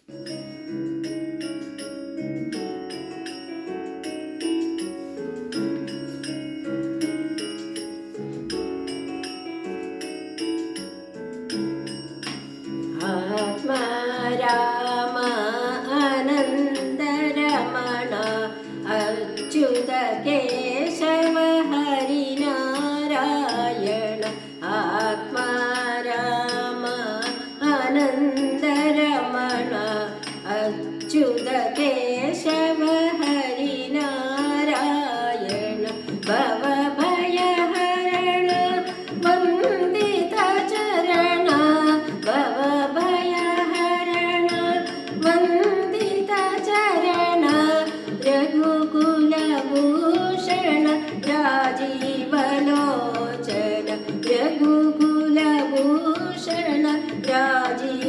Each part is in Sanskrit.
आत्मा राम आनन्दरमण अच्युत केशव हरिनारायण आत्मा राम आनन्दरमण अच्युत केशव हरिनारायण भवभयहरण वन्दित चरण भवभयहरण वन्दित चरण रघुकुलभूषण राजीवलोचन रघुकुलभूषण राजीवलोचन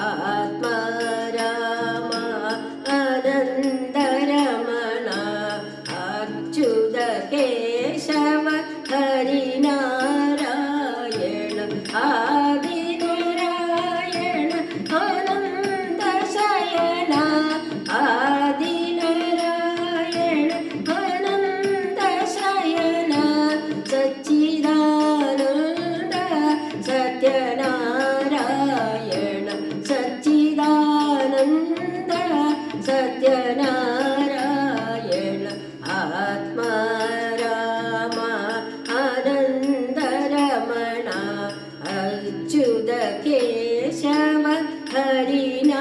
आत्मा राम आनन्दरमण अच्युत केशव हरिनारायण आदिनारायण आनन्दशयन आदिनारायण आनन्दशयन सच्चिदानन्द सत्यनारायण सच्चिदानन्द सत्यनारायण आत्मा राम आनन्दरमण अच्युत केशव हरिनारायण